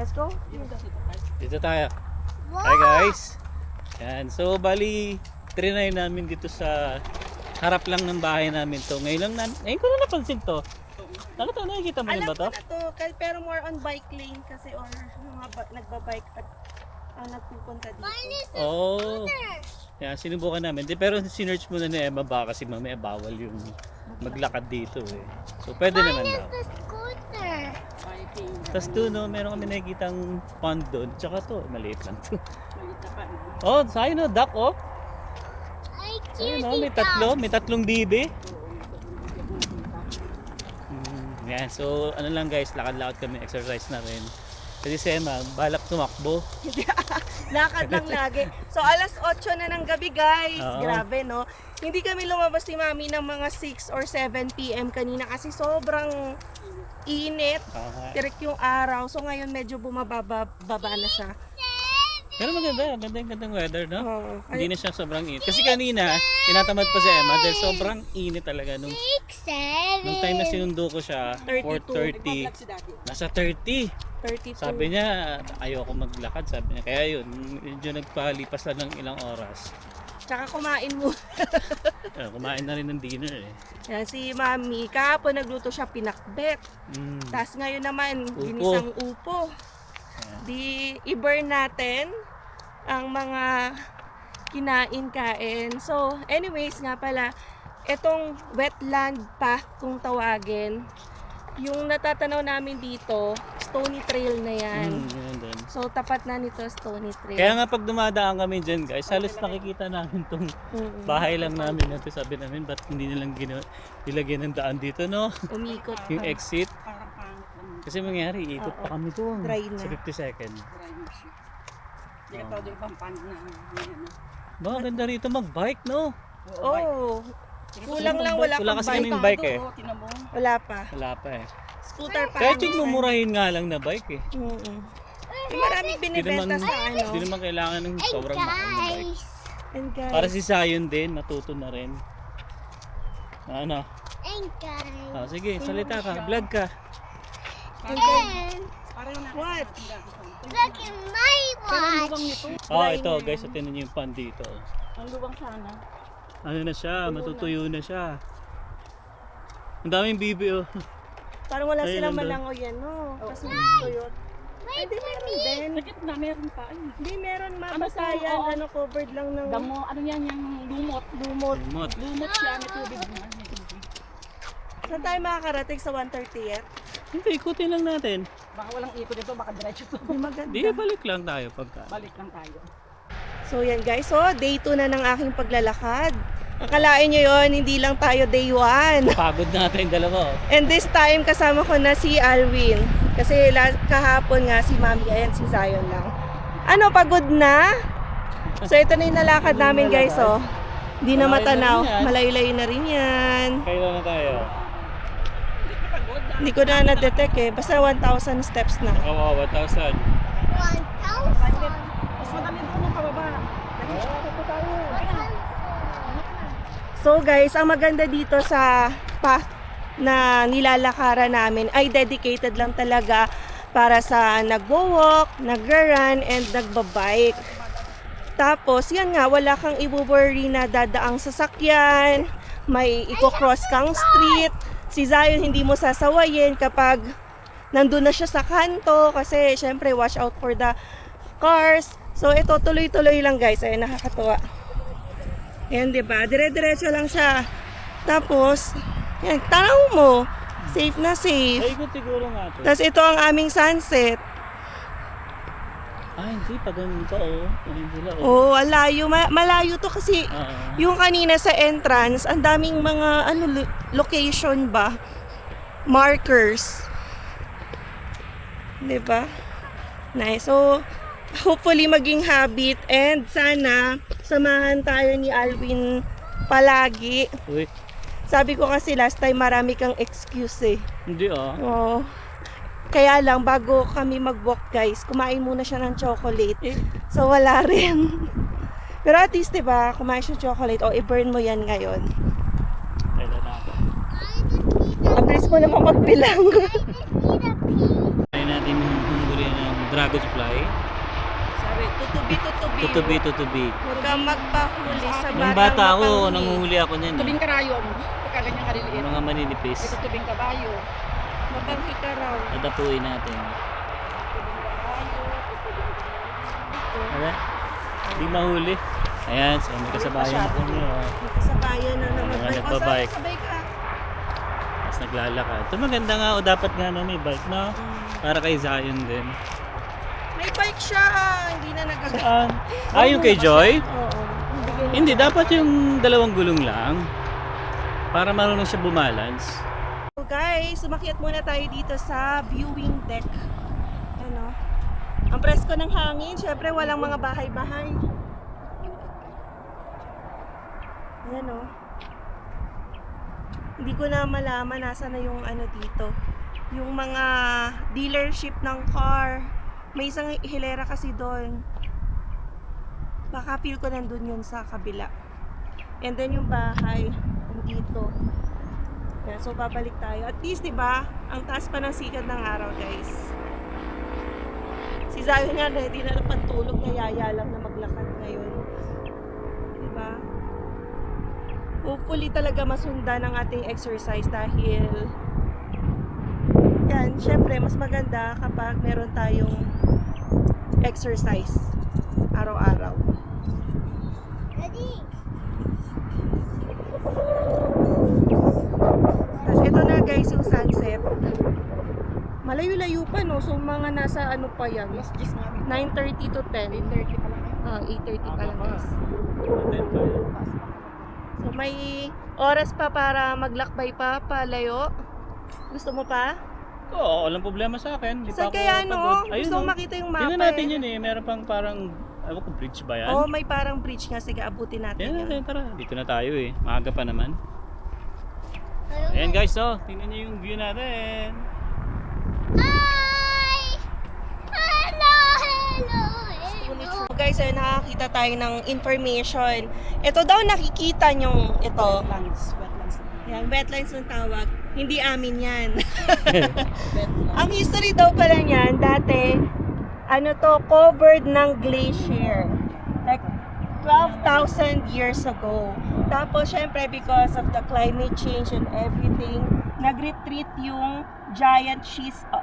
Let's go. Dito tayo. Hi guys. Yan. So bali, trinay namin dito sa harap lang ng bahay namin to. Ngayon ko na napansin to. Nakita mo rin ba to? Alam ko na to, pero more on bike lane kasi or mga nagbabike at nagpupunta dito. Oh. Yan, sinubukan namin. Pero sinerch muna ni Emma ba kasi mamaya bawal yung maglakad dito eh. So pwede naman daw. Tapos doon, no, meron kami nakikitang pond doon. Tsaka to, maliit lang to. Oh, sa'yo no, duck oh. Ayun no, may tatlong bibi. Yan, so ano lang guys, lakad-lakad kami, exercise na rin. Kasi si Emma, balak tumakbo. Lakad lang lagi. So alas 8 na ng gabi guys. Grabe no. Hindi kami lumabas ni Mami ng mga 6 or 7 PM kanina kasi sobrang init. Direct yung araw. So ngayon medyo bumababa na siya. Pero magandang weather, no? Hindi Ay, na siya sobrang init. Kasi kanina, tinatamad pa si Emma dahil sobrang init talaga. Nung time na sinundo ko siya, 4:30, nasa 30. 32. Sabi niya, ayoko maglakad. Sabi niya, kaya yun, medyo nagpalipas lang ng ilang oras. Tsaka kumain mo. Kumain na rin ng dinner eh. Yan, si Mami, kahapon nagluto siya pinakbet. Tapos ngayon naman, ginisang upo. Di i-burn natin ang mga kinain-kain. So, anyways nga pala, itong wetland path kung tawagin, yung natatanaw namin dito, Stony Trail na yan. So, tapat na nito Stony Trail. Kaya nga pag dumadaan kami dyan guys, halos nakikita namin tong bahay lang namin natin. Sabi namin, ba't hindi nilang nilagyan ng daan dito, no? Umikot Yung pa. exit. Kasi mangyari, ikot pa kami doon. Dry na. Sa 50 seconds. Hindi ka tawag yung pampand na ano. Ba, ganda rito mag-bike, no? Oh, kulang lang wala Wala kang kasi bike. kaming bike eh. Wala pa. Wala pa eh. Scooter pa. Kahit yung mumurahin nga lang na bike eh. Maraming binibenta sa ano. Hindi naman kailangan ng sobrang mahal na bike. And guys, Para si Zion din, matuto na rin. Ano? Sige, salita ka. Vlog ka. what? Look at my watch. Ito guys, atinan niyo yung pan dito. Ang lubang sana. Ano na siya, matutuyo na siya. Ang daming bibi oh. Parang wala Ayun, silang nandun. malangoy yan, no? Kasi dito yun. Hindi meron din. Sakit na, meron pa. Hindi meron Ano mapasa to? yan. Oo. Ano, covered lang ng Damo, ano yan, yung lumot. lumot. Lumot. Lumot siya, may tubig na. May tubig. Saan tayo makakarating sa 130th? Hindi, ikutin lang natin. Baka walang ikot dito, baka diretso to. Hindi maganda. Di, balik lang tayo pagka. Balik lang tayo. So yan guys, so day 2 na ng aking paglalakad. Akalain nyo yun, hindi lang tayo day 1. Pagod na tayong dalawa oh. And this time, kasama ko na si Alwin. Kasi kahapon nga si Mami, ayan si Zion lang. Ano, pagod na? So ito na yung nalakad namin guys, oh. Hindi na Malayo na matanaw. rin yan. Malayo-layo na rin yan. Kailan na tayo? Hindi ko na na-detect eh. Basta 1,000 steps na. Oo, 1,000. Mas madami doon ng pababa. So guys, ang maganda dito sa path na nilalakaran namin ay dedicated lang talaga para sa nagwo-walk, nagra-run, and nagbabike. Tapos, yan nga, wala kang i-worry na dadaang sasakyan, may i-cross kang street. Si Zion hindi mo sasawayin kapag nandun na siya sa kanto kasi syempre watch out for the cars. So ito tuloy-tuloy lang guys, ay nakakatuwa. Yan, di ba? Dire-diretso lang siya. Tapos, yan, tanaw mo. Safe na safe. Ay, ikot siguro nga ito. Tapos ito ang aming sunset. Hindi pa ganun pa oh. Ayun sila oh. Oh, malayo. Malayo to kasi yung kanina sa entrance, ang daming mga location ba? Markers. Di ba? Nice. So, hopefully maging habit and sana samahan tayo ni Alwin palagi. Uy, Sabi ko kasi last time marami kang excuse eh. hindi oh. Oo. Kaya lang bago kami mag-walk guys, kumain muna siya ng chocolate. So wala rin. Pero at least 'di ba, kumain siya ng chocolate o i-burn mo yan ngayon. Kailan na ako. Ang bilis mo naman magbilang. Try natin yung hunguri ng Dragon's fly. Sabi, tutubi. Tutubi. Huwag kang magpahuli sa Nung batang bata ako, mapanghi. nanguhuli ako niyan. Tubing karayom. Pagka ganyan kaliliit. Mga maninipis. Ito tubing kabayo. Mapanghi ka raw. Adapuin natin. Wala? Hindi mahuli. Ayan, so may kasabayan ako niyo. May kasabayan na naman. Mga Bike. nagbabike. Sabay ka. Tapos naglalakad. Ito maganda nga o dapat nga na may bike, no? Para kay Zion din. May bike siya. Hindi na nagagamit. Saan? Ah, yung kay Joy? Oo. Hindi, dapat yung dalawang gulong lang. Para marunong siya bumalance. So guys, sumakyat muna tayo dito sa viewing deck. Ano? Ang presko ng hangin. Syempre, walang mga bahay-bahay. Ayan o. Hindi ko na malaman nasa na yung ano dito. Yung mga dealership ng car. May isang hilera kasi doon. Baka feel ko nandun yun sa kabila. And then yung bahay dito. Yan, so babalik tayo. At least 'di ba, ang taas pa ng sikat ng araw, guys. Si Zion nga ready na pantulog na yaya lang na maglakad ngayon. 'Di ba? Hopefully talaga masundan ang ating exercise dahil yan, syempre mas maganda kapag meron tayong exercise araw-araw. Daddy. Tapos ito na guys yung sunset. Malayo-layo pa no. So mga nasa ano pa yan. Alas 10 nga. 9:30 to 10. 8:30 pa lang. 8:30 pa lang guys. Aten pa yun. So may oras pa para maglakbay pa, palayo. Gusto mo pa? Oo, walang problema sa akin. Di Saan pa ako kaya no? pagod. Ayun, Gusto mo no? makita yung mapa Tingnan natin yun eh. Meron pang parang, ewan ko, bridge ba yan? Oo, may parang bridge nga. Sige, abutin natin Tingnan natin, yun. tara. Dito na tayo eh. Maaga pa naman. Ayan guys, oh. Tingnan niyo yung view natin. Hi! Hello, hello, hello. So guys, ayun, nakakita tayo ng information. Ito daw nakikita nyo ito. Wetlands. Yan, wetlands ng tawag. Hindi amin yan. Wetlands. Ang history daw pala niyan, dati, ano to, covered ng glacier. Like, 12,000 years ago. Tapos, syempre, because of the climate change and everything, nag-retreat yung giant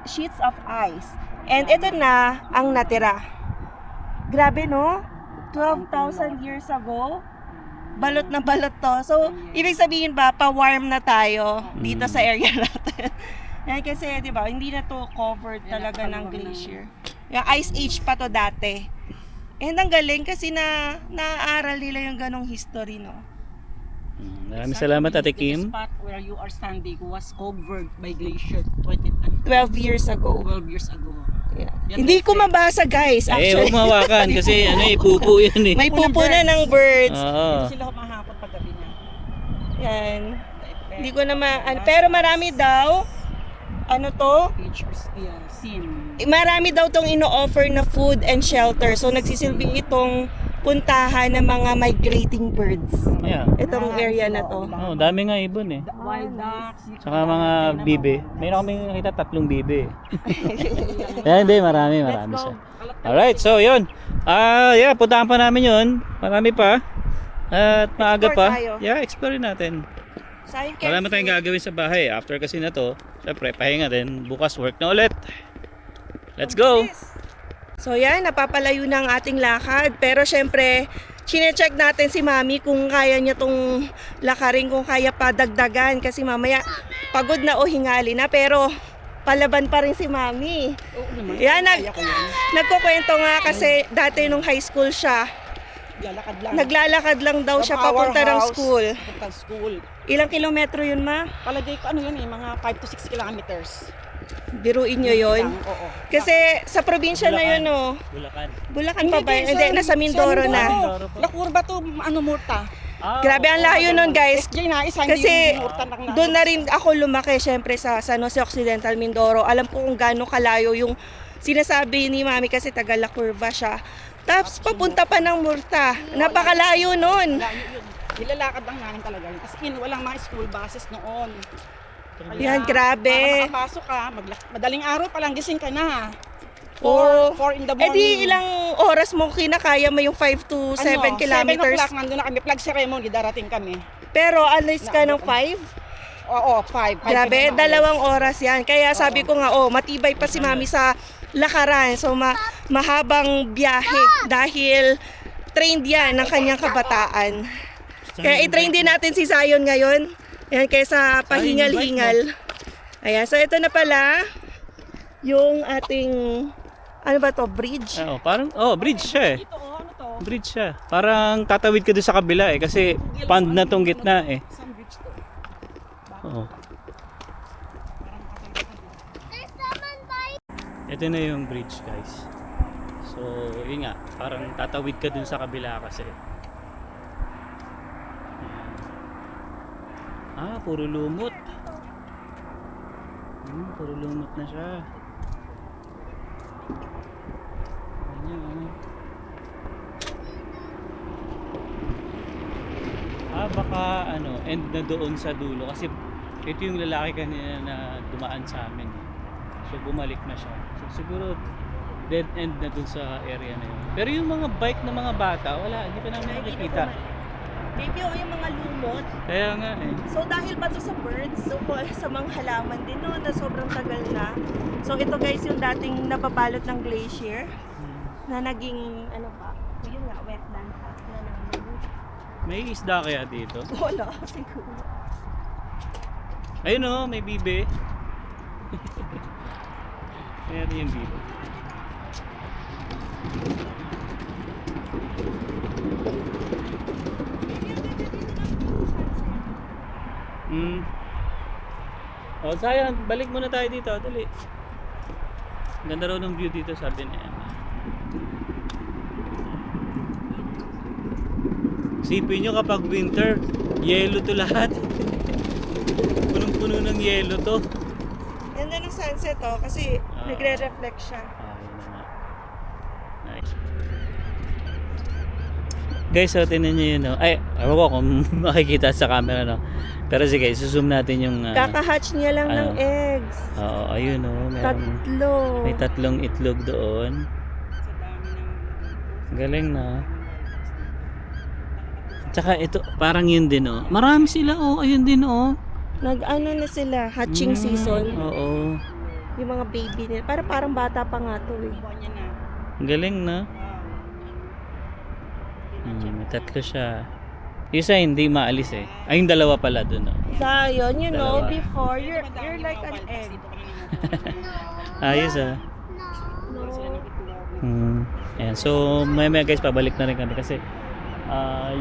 sheets of ice. And ito na ang natira. Grabe, no? 12,000 years ago, balot na balot to. So, ibig sabihin ba, pa-warm na tayo dito sa area natin. Yan kasi, di ba, hindi na to covered talaga ng glacier. Yung ice age pa to dati. And ang galing kasi naaaral nila yung ganong history, no? Maraming salamat, Ate The Kim. spot where you are standing was covered by glacier 12 years ago. 12 years ago. Yeah. Yan Hindi kasi- ko mabasa, guys. Eh, Actually, huwag mahawakan kasi ano eh, pupo yun eh. may pupo na ng birds. Oo. Dito sila humahakot pag gabi na. Yan. Hindi ko na pero marami daw, ano to? Pictures, yeah, scene. Marami daw tong ino-offer na food and shelter. So, nagsisilbing itong puntahan ng mga migrating birds. Yeah. Itong area na to. Oh, dami nga ibon eh. Wild ducks. Saka mga bibe. Mayroon kaming nakita 3 bibe. Yan, hindi, marami siya. Alright, so yun. Yeah, puntahan pa namin yun. Marami pa. At maaga Explore pa. tayo. Yeah, explore natin. Sayang Marami tayong gagawin sa bahay. After kasi na to, syempre, pahinga din. Bukas work na ulit. Let's go! So yan, napapalayo na ang ating lakad. Pero syempre, chine-check natin si Mami kung kaya niya tong lakarin, kung kaya pa dagdagan. Kasi mamaya, pagod na o hingali na. Pero palaban pa rin si Mami. Oo naman. Yan, Kaya ko yan. nagkukwento nga kasi dati nung high school siya, Lalakad lang. naglalakad lang daw siya From our papunta ng house, school. Papunta school. Ilang kilometro yun, Ma? Palagay ko ano yun eh, mga 5 to 6 kilometers. Biruin nyo yun. Lang, oo. Kasi sa probinsya na yun, oh. Bulacan. Bulacan pa ba? Hindi, nasa Mindoro na. Mindoro po. La Curva to, ano, Murta. Grabe ang layo nun, guys. SJ na, isa hindi Kasi yung Murta na. doon na rin ako lumaki, syempre sa San Jose Occidental, Mindoro. Alam ko kung gaano kalayo yung sinasabi ni Mami kasi taga La Curva siya. Tapos papunta pa ng Murta. Napakalayo nun. Layo yun. Nilalakad lang namin talaga yun. Kasi walang mga school buses noon. Yan, grabe. Para makapasok ka, madaling araw pa lang gising ka na. 4 in the Eh morning. di ilang oras mo kinakaya mo yung 5 to 7 7 kilometers? o'clock nandun na kami. Flag ceremony, darating kami. Pero alis ka ng 5? Oo, 5. Grabe, 2 oras yan. Kaya sabi ko nga, matibay pa si Mami sa lakaran. So mahabang biyahe dahil trained yan ng kanyang kabataan. Kaya i-train din natin si Zion ngayon. Ayan, kaysa pahingal-hingal. Ayan, so ito na pala yung ating, ano ba to, bridge? Parang, bridge siya eh. Ito, ano to? Bridge siya. Parang tatawid ka doon sa kabila eh. Kasi pond na tong gitna eh. Isang beach to. Oo. There's someone by. Ito na yung bridge guys. So, yun nga. Parang tatawid ka dun sa kabila kasi. Ayan. Puro lumot. Puro lumot na siya. Ayan. Baka end na doon sa dulo kasi ito yung lalaki kanina na dumaan sa amin. So bumalik na siya. So siguro dead end na dun sa area na yun. Pero yung mga bike ng mga bata, wala, hindi pa namin nakikita. Maybe yung mga lumot. Kaya nga eh. So dahil ba to sa birds, so sa mga halaman din no, na sobrang tagal na. So ito guys yung dating nababalot ng glacier na naging ano pa, yun nga, wetland pa na namin. May isda kaya dito? Wala, siguro. Ayun o, may bibe. Ayan yung bibe. Sayang, balik muna tayo dito, dali. Ganda raw ng view dito, sabi ni Emma. Sipin nyo kapag winter, yellow to lahat. Punong-puno ng yellow to. Ganda ng sunset kasi nagre-reflect siya. Yun na nga. Nice. Guys, so tinan nyo yun. Ay, ewan ko kung makikita sa camera, no? Pero sige, susum natin yung... Kaka-hatch niya lang ng eggs. Oo, ayun o. Tatlo. May 3 itlog doon. Galing na. Tsaka ito, parang yun din o. Marami sila o. Ayun din o. Nag-ano na sila, hatching season. Oo. Yung mga baby nila. Parang bata pa nga to eh. Galing na. May 3 siya. Yung isa hindi maalis eh. Ay, yung 2 pala dun o. Zion, you know, Dalawa. before, you're like an egg. Ayos ah. Ayan, so may guys, pabalik na rin kami kasi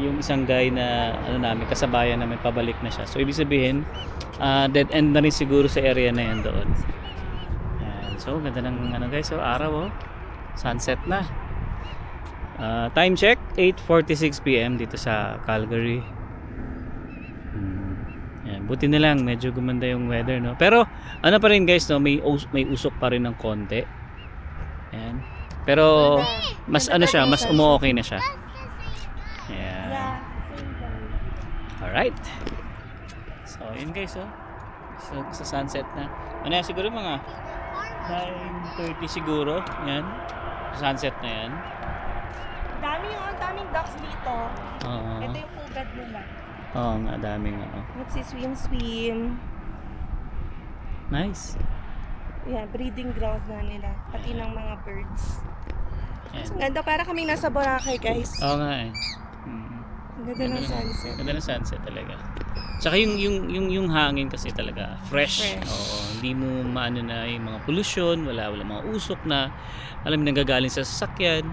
yung isang guy na namin, kasabayan namin, pabalik na siya. So ibig sabihin, dead end na rin siguro sa area na yan doon. Ayan, so ganda ng guys, so araw sunset na. Time check, 8:46 PM dito sa Calgary. Ayan, buti na lang medyo gumanda yung weather, no. Pero ano pa rin guys, no, may usok pa rin ng konti. Ayan. Pero mas siya, mas umu-okay na siya. Ayan. Yeah. Alright. So yun guys, so sa sunset na. Ano yan, siguro mga 9:30 siguro. Ayan. Sunset na yan. Daming ducks dito. Oo. Ito yung pugad nila. Oo nga, daming Swim. Nice. Yeah, breeding ground na nila. Pati ng mga birds. Ayan. Ang ganda, para kaming nasa Boracay, guys. Oo nga eh. Ang ganda ng sunset. Ganda ng sunset talaga. Tsaka yung hangin kasi talaga fresh. Oo, hindi mo maano na yung mga pollution, wala mga usok na alam mo nanggagaling sa sasakyan.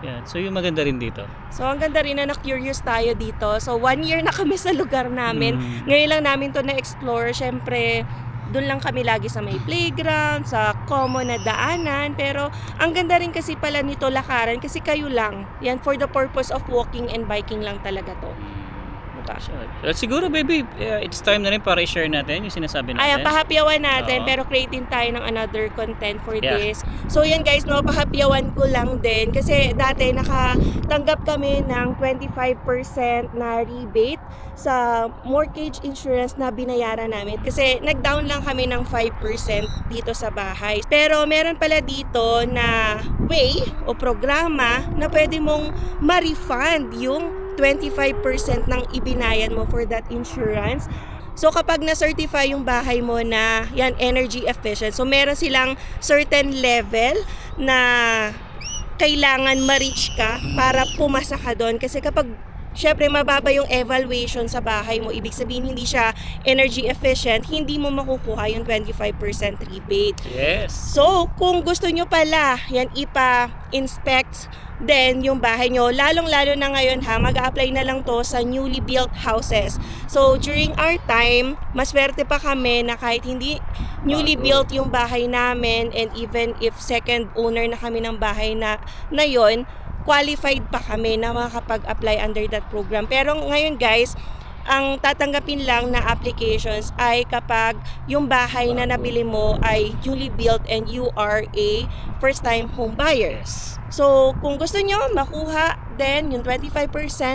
Yan. So yung maganda rin dito. So ang ganda rin na na-curious tayo dito. So 1 year na kami sa lugar namin. Ngayon lang namin to na-explore. Syempre, doon lang kami lagi sa may playground, sa common na daanan. Pero ang ganda rin kasi pala nito lakaran kasi kayo lang. Yan for the purpose of walking and biking lang talaga to. pa. Siguro baby, it's time na rin para i-share natin yung sinasabi natin. Ayan, pahapyawan natin, Oo. pero create din tayo ng another content for Yeah. this. So yan guys, no, pahapyawan ko lang din kasi dati nakatanggap kami ng 25% na rebate sa mortgage insurance na binayaran namin kasi nag-down lang kami ng 5% dito sa bahay. Pero meron pala dito na way o programa na pwede mong ma-refund yung 25% ng ibinayan mo for that insurance. So kapag na-certify yung bahay mo na yan energy efficient, so meron silang certain level na kailangan ma-reach ka para pumasa ka doon. Kasi kapag syempre mababa yung evaluation sa bahay mo, ibig sabihin hindi siya energy efficient, hindi mo makukuha yung 25% rebate. Yes. So, kung gusto nyo pala, yan ipa-inspect then yung bahay nyo, lalong-lalo na ngayon ha, mag-apply na lang to sa newly built houses. So, during our time, maswerte pa kami na kahit hindi newly built yung bahay namin and even if second owner na kami ng bahay na yon, qualified pa kami na makakapag-apply under that program. Pero ngayon guys, ang tatanggapin lang na applications ay kapag yung bahay na nabili mo ay newly built and you are a first-time home buyer. So, kung gusto nyo makuha then yung 25%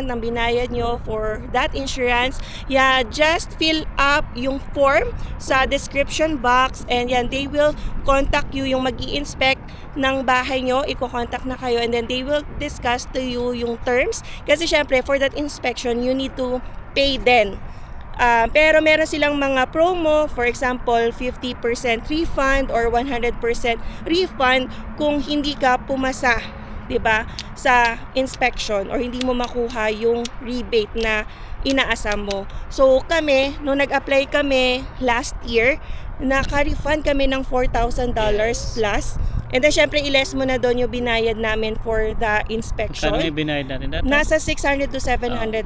ng binayad nyo for that insurance, yeah, just fill up yung form sa description box and yan, they will contact you, yung mag-i-inspect ng bahay nyo, i-contact na kayo and then they will discuss to you yung terms. Kasi syempre, for that inspection, you need to pay din. Pero meron silang mga promo, for example, 50% refund or 100% refund kung hindi ka pumasa, 'di ba, sa inspection or hindi mo makuha yung rebate na inaasam mo. So kami, nung nag-apply kami last year, naka-refund kami ng $4,000 plus. And then syempre i-less mo na doon yung binayad namin for the inspection. Kano yung binayad natin dati? Nasa $600 to $700.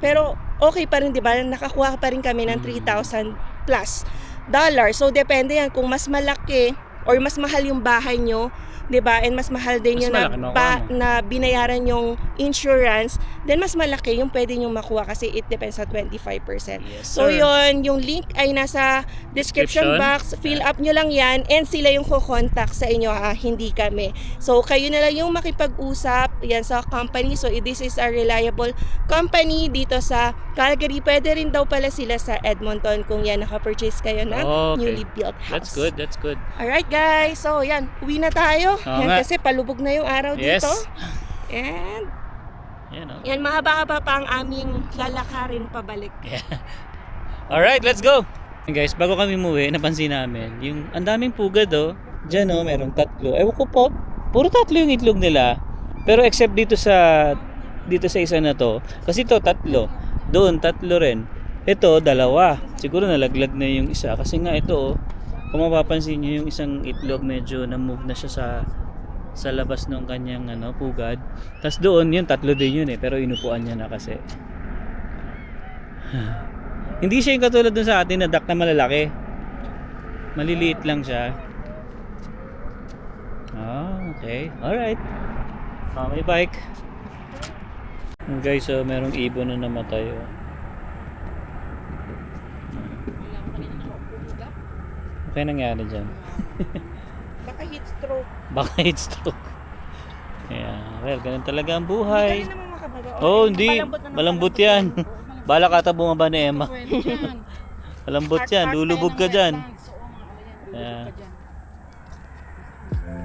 Pero okay pa rin, 'di ba? Nakakuha pa rin kami ng $3,000 plus dollars. So depende yan kung mas malaki or mas mahal yung bahay nyo, 'di ba? And mas mahal din Mas yung malaki makuha mo. na binayaran yung insurance, then mas malaki yung pwede nyo makuha kasi it depends sa 25%. Yes, So sir. yon, yung link ay nasa description box. Fill up nyo lang yan and sila yung kukontak sa inyo ha, hindi kami. So kayo na lang yung makipag-usap yan sa company. So this is a reliable company dito sa Calgary. Pwede rin daw pala sila sa Edmonton kung yan nakapurchase kayo ng Okay. newly built house. That's good. Alright guys, so yan, uwi na tayo. Oo Yan nga. kasi palubog na yung araw Yes. dito. And Yan oh. yan, mahaba-haba pa ang aming lalakarin pabalik. Alright, let's go! Guys, bago kami umuwi, napansin namin, yung ang daming pugad oh. Diyan oh, merong 3. Ewan ko po, puro 3 yung itlog nila. Pero except dito sa isa na to, kasi to 3. Doon 3 rin. Ito 2. Siguro nalaglag na yung isa kasi nga ito oh. Kung mapapansin niyo yung isang itlog medyo na-move na siya sa labas ng kanyang pugad. Tapos doon, yun 3 din yun pero inupuan niya na kasi. Hindi siya yung katulad dun sa atin na duck na malalaki. Maliliit lang siya. Okay. Alright. May bike. Guys, so merong ibon na namatay. Okay nangyari dyan. Baka heat stroke. Baka heat stroke. Yeah, well, ganun talaga ang buhay. Hindi ka rin naman makabaga. Oh, hindi. Malambot yan. Bala ka ata bumaba ni Emma. Malambot yan. Lulubog ka dyan. Yeah.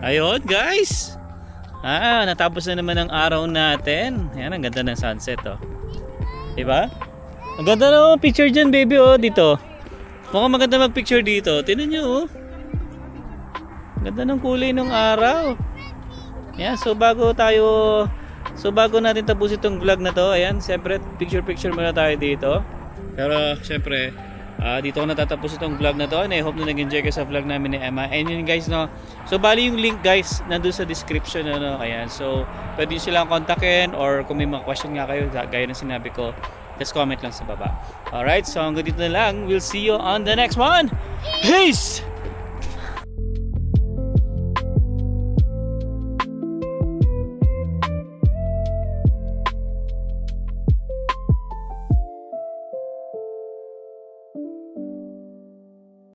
Ayun, guys. Natapos na naman ang araw natin. Yan, ang ganda ng sunset, oh. Diba? Ang ganda na picture dyan, baby, oh, dito. Mukhang maganda mag-picture dito. Tingnan nyo, oh. Ganda ng kulay ng araw. Yan, so bago natin tapusin itong vlog na to, ayan, siyempre picture muna tayo dito. Pero siyempre, dito ko natatapos itong vlog na to, and I hope na nag-enjoy kayo sa vlog namin ni Emma. And yun guys, no, so bali yung link guys nandun sa description, ayan, so pwede nyo silang kontakin or kung may mga question nga kayo, gaya ng sinabi ko, just comment lang sa baba. Alright, so hanggang dito na lang. We'll see you on the next one. Peace!